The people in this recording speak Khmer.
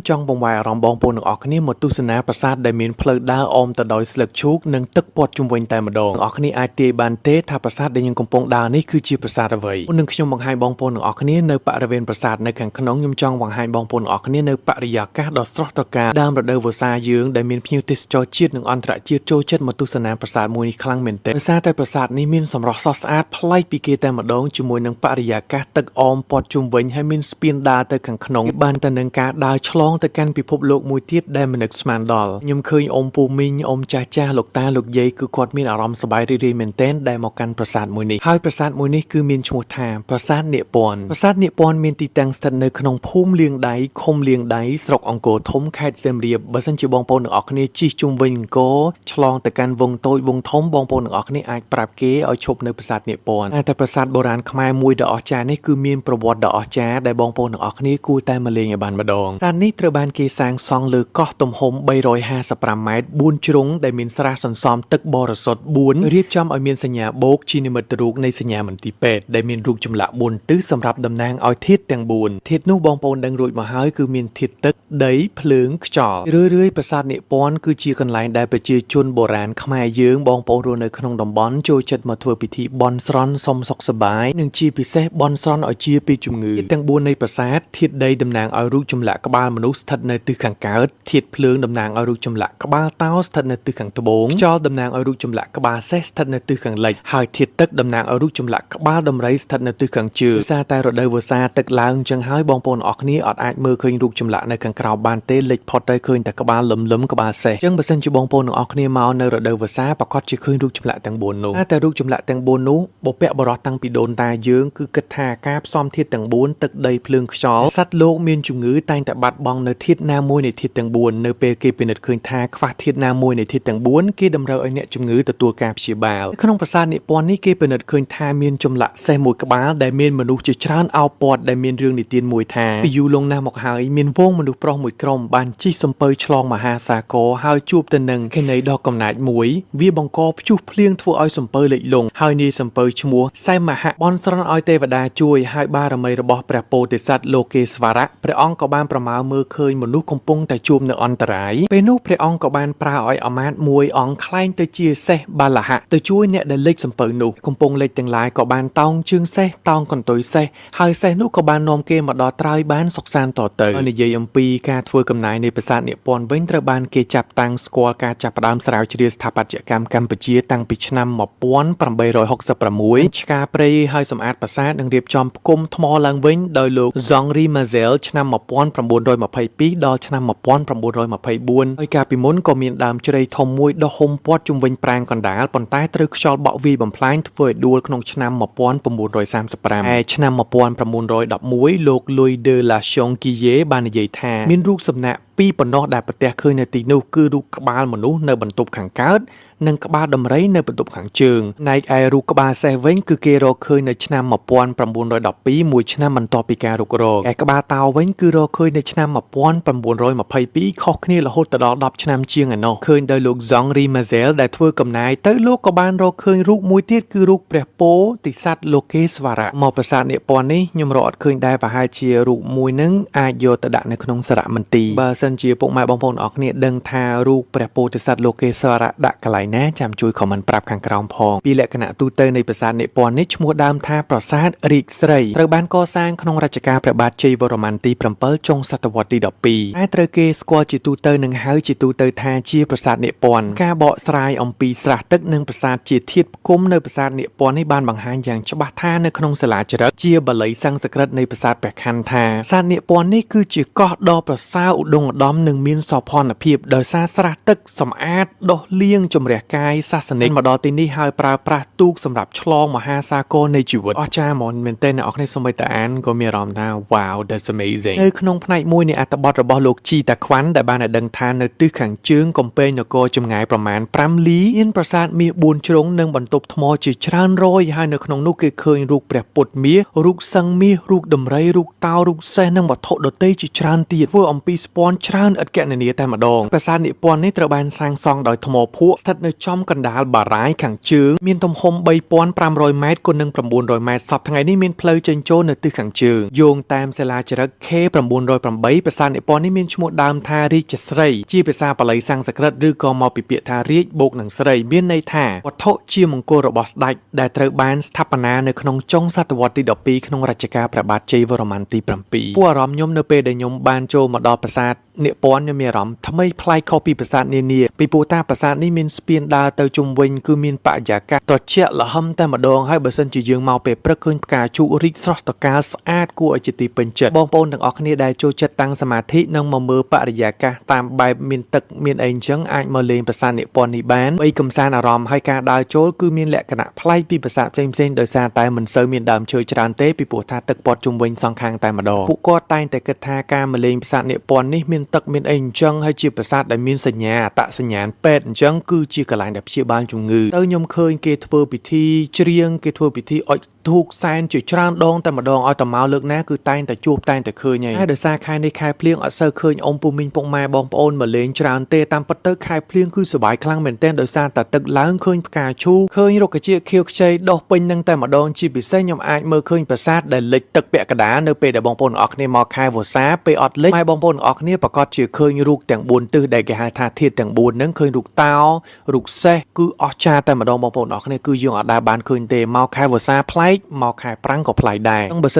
ចង់បង្វែរអារម្មណ៍បងប្អូនទាំងអស់គ្នាមកទស្សនាប្រាសាទដែលមានផ្លូវដើរអមទៅដោយស្លឹកឈូកនិងទឹកព័ទ្ធជុំវិញតែម្ដងអ្នកនរគ្នាអាចទាយបានទេថាប្រាសាទដែលយើងកំពុងដើរនេះគឺជាប្រាសាទអ្វីនឹងខ្ញុំបង្ហាញបងប្អូនទាំងអស់គ្នានៅបរិវេណប្រាសាទនៅខាងក្នុងខ្ញុំចង់បង្ហាញបងប្អូនទាំងអស់គ្នានៅបរិយាកាសដ៏ស្រស់ត្រកាលដើមរដូវវស្សាយើងដែលមានភ្ញៀវទេសចរជាតិនិងអន្តរជាតិចូលចិត្តមកទស្សនាប្រាសាទមួយនេះខ្លាំងមែនទែនដោយសារតែប្រាសាទនេះមានសម្រស់ស្រស់ស្អាតប្លែកពីគេតែម្ដងជាមួយនឹងបរិយាកាសទឹកអមព័ទ្ធជុំវិញហើយមានស្ពានដើរទៅខាងក្នុងបានទៅនឹងការដើរឆ្លងទៅកាន់ពិភពលោកមួយទៀតដែលមិននឹកស្មានដល់ខ្ញុំឃើញអ៊ំពូមីងអ៊ំចាស់ចាស់លោកតាលោកយាយគឺគាត់មានអារម្មណ៍សប្បាយរីករាយមែនទែនដែលមកកាន់ប្រាសាទមួយនេះហើយប្រាសាទមួយនេះគឺមានឈ្មោះថាប្រាសាទនាគពន្ធប្រាសាទនាគពន្ធមានទីតាំងស្ថិតនៅក្នុងភូមិលៀងដៃឃុំលៀងដៃស្រុកអង្គរធំខេត្តសៀមរាបបើសិនជាបងប្អូនទាំងអស់គ្នាជិះជុំវិញអង្គរឆ្លងទៅកាន់វងតូចវងធំបងប្អូនទាំងអស់គ្នាអាចប្រាប់គេឲ្យឈប់នៅប្រាសាទនាគពន្ធតែប្រាសាទបុរាណខ្មែរមួយដ៏អស្ចារ្យនេះគឺមានប្រវត្តិដ៏អស្ចារ្យដែលបងប្អូនទាំងអស់គ្នាគួរតែមកលេងឲ្យបានម្ដងប្រាសាទនេះត្រូវបានគេសាងសង់លើកោះទំហំ355ម៉ែត្រ4ជ្រុងដែលមានស្រះសន្សំទឹកបរិសុទ្ធ4រៀបចំឲ្យមានសញ្ញាបូកជានិមិត្តរូបនៃសញ្ញាមន្ទីរពេទ្យដែលមានរូបចម្លាក់4ទិសសម្រាប់តំណាងឲ្យធាតុទាំង4ធាតុនោះបងប្អូនដឹងរួចមកហើយគឺមានធាតុទឹកដីភ្លើងខ្យល់រឿយៗប្រាសាទនាគពន្ធគឺជាកន្លែងដែលប្រជាជនបុរាណខ្មែរយើងបងប្អូនរស់នៅក្នុងតំបន់ចូលចិត្តមកធ្វើពិធីបន់ស្រន់សុំសុខសប្បាយនិងជាពិសេសបន់ស្រន់ឲ្យជាពីជំងឺទាំង4នៃប្រាសាទធាតុដីតំណាងឲ្យរូបចម្លាក់ក្បាលមនុស្សស្ថិតនៅទិសខាងកើតធាតុភ្លើងតំណាងឲ្យរូបចម្លាក់ក្បាលតោស្ថិតនៅទិសខាងត្បូងខ្យល់តំណាងឲ្យរូបចម្លាក់ក្បាលសេះស្ថិតនៅទិសខាងលិចហើយធាតុទឹកតំណាងឲ្យរូបចម្លាក់ក្បាលដំរីស្ថិតនៅទិសខាងជើងដោយសារតែរដូវវស្សាទឹកឡើងអញ្ចឹងហើយបងប្អូនអរគ្នាអត់អាចមើលឃើញរូបចម្លាក់នៅខាងក្រៅបានទេលិចផុតទៅឃើញតែក្បាលលឹមក្បាលសេះអញ្ចឹងបើសិនជាបងប្អូនទាំងអស់គ្នាមកនៅរដូវវស្សាប្រកាសជាឃើញរូបចម្លាក់ទាំង4នោះតែរូបចម្លាក់ទាំង4នោះបុព្វបុរសតាំងពីដូនតាយើងគឺគិតថាការផ្សំធាតុទាំង4ទឹកដីភ្លើងខ្យល់សត្វលោកមានជំងឺតែងតែបាត់បង់នៅធាតុណាមួយនៃធាតុទាំង4នៅពេលគេពិនិត្យឃើញថាខ្វះធាតុណាមួយនៃធាតុទាំង4គេតម្រូវឲ្យអ្នកជំងឺទទួលការព្យាបាលក្នុងប្រាសាទនាគពន្ធនេះគេពិនិត្យឃើញថាមានចម្លាក់សេះមួយក្បាលដែលមានមនុស្សជាច្រើនអោបព័ទ្ធដែលមានរឿងនិទានមួយថាពីយូរលង់ណាស់មកហើយមានវងមនុស្សប្រុសមួយក្រុមបានជិះសំពៅឆ្លងមហាសាគរហើយជួបទៅនឹងខេណីដ៏កំណាចមួយវាបង្កព្យុះភ្លៀងធ្វើឲ្យសំពៅលិចលង់ហើយនាយសំពៅឈ្មោះសែមហៈបន់ស្រន់ឲ្យទេវតាជួយហើយបារមីរបស់ព្រះពោធិសត្វលោកេស្វរៈព្រះអង្គក៏បានប្រមាលមើលឃើញមនុស្សកំពុងតែជួបនៅអន្តរាយពេលនោះព្រះអង្គក៏បានប្រើឲ្យអាមាត្យមួយអង្គខ្លែងទៅជាសេះបាលហៈទៅជួយអ្នកដែលលិចសំពៅនោះកំពុងលិចទាំងឡាយក៏បានតោងជើងសេះតោងកន្ទុយសេះហើយសេះនោះក៏បាននាំគេមកដល់ត្រើយបានសុខសាន្តតទៅនិយាយអំពីការធ្វើកំណាយនៃប្រាសាទនាគពន្ធវិញត្រូវបានគេចាប់តាំងស្គាល់ការចាប់ផ្ដើមស្រាវជ្រាវស្ថាបត្យកម្មកម្ពុជាតាំងពីឆ្នាំ1866ឆ្ការព្រៃហើយសម្អាតប្រាសាទនិងរៀបចំផ្គុំថ្មឡើងវិញដោយលោក Jean-Henri Mazel ឆ្នាំ1922ដល់ឆ្នាំ1924ហើយកាលពីមុនក៏មានដើមជ្រៃធំមួយដុះហុំព័ទ្ធជុំវិញប្រាង្គកណ្ដាលប៉ុន្តែត្រូវខ្យល់បក់វាយបំផ្លាញធ្វើឲ្យដួលក្នុងឆ្នាំ1935ហើយឆ្នាំ1911លោក Louis de la Jonquière បាននិយាយថាមានរូបសំណាកពីរប៉ុណ្ណោះដែលប្រទះឃើញនៅទីនោះគឺរូបក្បាលមនុស្សនៅបន្ទប់ខាងកើតនិងក្បាលដំរីនៅបន្ទប់ខាងជើងណែកឯរូបក្បាលសេះវិញគឺគេរកឃើញនៅឆ្នាំ1912មួយឆ្នាំបន្ទាប់ពីការរុករកឯក្បាលតោវិញគឺរកឃើញនៅឆ្នាំ1922ខុសគ្នារហូតដល់10ឆ្នាំជាងឯណោះឃើញដោយលោក Jean-Henri Mazel ដែលធ្វើកំណាយទៅលោកក៏បានរកឃើញរូបមួយទៀតគឺរូបព្រះពោធិសត្វលោកេស្វរៈមកប្រាសាទនាគពន្ធនេះខ្ញុំរកអត់ឃើញដែរប្រហែលជារូបមួយនឹងអាចយកទៅដាក់នៅក្នុងសារមន្ទីរបើសិនជាពុកម៉ែបងប្អូនអរគ្នាដឹងថារូបព្រះពោធិសត្វលោកេស្វរៈដាក់កន្លែងណាចាំជួយខមមិនប្រាប់ខាងក្រោមផងពីលក្ខណៈទូទៅនៃប្រាសាទនាគពន្ធនេះឈ្មោះដើមថាប្រាសាទរាជស្រីត្រូវបានកសាងក្នុងរជ្ជកាលព្រះបាទជ័យវរ្ម័នទី7ចុងសតវត្សទី12តែត្រូវគេស្គាល់ជាទូទៅនិងហៅជាទូទៅថាជាប្រាសាទនាគពន្ធការបកស្រាយអំពីស្រះទឹកនិងប្រាសាទជាធាតុផ្គុំនៅប្រាសាទនាគពន្ធនេះបានបង្ហាញយ៉ាងច្បាស់ថានៅក្នុងសាលាច្រឹកជាបាលីសំស្ក្រឹតនៃប្រាសាទព្រះខ័នថាប្រាសាទនាគពន្ធនេះគឺជាកោះដ៏ប្រសើរឧត្តមឧត្តមនិងមានសោភ័ណភាពដោយសារស្រះទឹកសម្អាតដុសលាងជំរះកាយសាសនិកមកដល់ទីនេះហើយប្រើប្រាស់ទូកសម្រាប់ឆ្លងមហាសាគរនៃជីវិតអស្ចារ្យហ្មងមែនទែនអ្នកនរគ្នាសូម្បីតែអានក៏មានអារម្មណ៍ថា wow that's amazing នៅក្នុងផ្នែកមួយនៃអត្ថបទរបស់លោកជីតាខ្វាន់ដែលបានឲ្យដឹងថានៅទិសខាងជើងកំពែងនគរចម្ងាយប្រមាណ5លីមានប្រាសាទមាស4ជ្រុងនិងបន្ទប់ថ្មជាច្រើនរយហើយនៅក្នុងនោះគេឃើញរូបព្រះពុទ្ធមាសរូបសង្ឃមាសរូបដំរីរូបតោរូបសេះនិងវត្ថុដទៃជាច្រើនទៀតធ្វើអំពីស្ពាន់ ច្រើនឥតគណនាតែម្ដងប្រាសាទនិពន្ធនេះត្រូវបានសាងសង់ដោយថ្មភក់ស្ថិតនៅចំកណ្ដាលបារាយណ៍ខាងជើងមានទំហំ 3,500 ម៉ែត្រគុណនឹង 900 ម៉ែត្រសប្តាហ៍ថ្ងៃនេះមានផ្លូវចេញចូលនៅទិសខាងជើងយោងតាមសិលាចារឹក K908 ប្រាសាទនិពន្ធនេះមានឈ្មោះដើមថារាជស្រីជាភាសាបាលីសំស្ក្រឹតឬក៏មកពីពាក្យថារាជបូកនឹងស្រីមានន័យថាវត្ថុជាមង្គលរបស់ស្ដេចដែលត្រូវបានស្ថាបនានៅក្នុងចុងសតវត្សទី12ក្នុងរជ្ជកាលព្រះបាទជ័យវរ្ម័នទី7ពួកអារម្មណ៍ខ្ញុំនៅពេលដែលខ្ញុំបានចូលមកដល់ប្រាសាទនិពន្ធខ្ញុំមានអារម្មណ៍ថ្មីប្លែកខុសពីប្រាសាទនានាពីព្រោះតាប្រាសាទនេះមានស្ពានដើរទៅជុំវិញគឺមានបរិយាកាសត្រជាក់ល្ហឹមតែម្ដងហើយបើសិនជាយើងមកពេលព្រឹកឃើញផ្កាឈូករីកស្រស់ត្រកាលស្អាតគួរឲ្យជាទីពេញចិត្តបងប្អូនទាំងអស់គ្នាដែលចូលចិត្តតាំងសមាធិនិងមកមើលបរិយាកាសតាមបែបមានទឹកមានអីអញ្ចឹងអាចមកលេងប្រាសាទនិពន្ធនេះបានបីកំសាន្តអារម្មណ៍ហើយការដើរចូលគឺមានលក្ខណៈប្លែកពីប្រាសាទផ្សេងៗដោយសារតែមិនសូវមានដើមឈើច្រើនទេពីព្រោះថាទឹកព័ទ្ធជុំវិញសងខាងតែម្ដងពួកគាត់តែងតែគិតថាការមកលេងប្រាសាទនិពន្ធនេះមានទឹកមានអីអញ្ចឹងហើយជាប្រាសាទដែលមានសញ្ញាអត្តសញ្ញាណពេទ្យអញ្ចឹងគឺជាកន្លែងដែលព្យាបាលជំងឺទៅខ្ញុំឃើញគេធ្វើពិធីច្រៀងគេធ្វើពិធីអុជធូបសែនជាច្រើនដងតែម្ដងឲ្យតមកលើកណាគឺតែងតែជួបតែងតែឃើញហើយដោយសារខែនេះខែភ្លៀងអត់សូវឃើញអ៊ំពូមីងពុកម៉ែបងប្អូនមកលេងច្រើនទេតាមពិតទៅខែភ្លៀងគឺសប្បាយខ្លាំងមែនទែនដោយសារតែទឹកឡើងឃើញផ្កាឈូកឃើញរុក្ខជាតិខៀវខ្ចីដុះពេញនឹងតែម្ដងជាពិសេសខ្ញុំអាចមើលឃើញប្រាសាទដែលលិចទឹកពាក់កណ្ដាលនៅពេលដែលបងប្អូនទាំងអស់គ្នាមកខែវស្សាពេលអត់លិចហើយបងប្អូនទាំងអស់គ្នាប្រកាសជាឃើញរូបទាំង4ទិសដែលគេហៅថាធាតុទាំង4ហ្នឹងឃើញរូបតោរូបសេះគឺអស្ចារ្យតែម្ដងបងប្អូនទាំងអស់គ្នាគឺយើងអត់ដែលបានឃើញទេមកខែវស្សាប្លែកមកខែប្រាំងក៏ប្លែកដែរបើសិន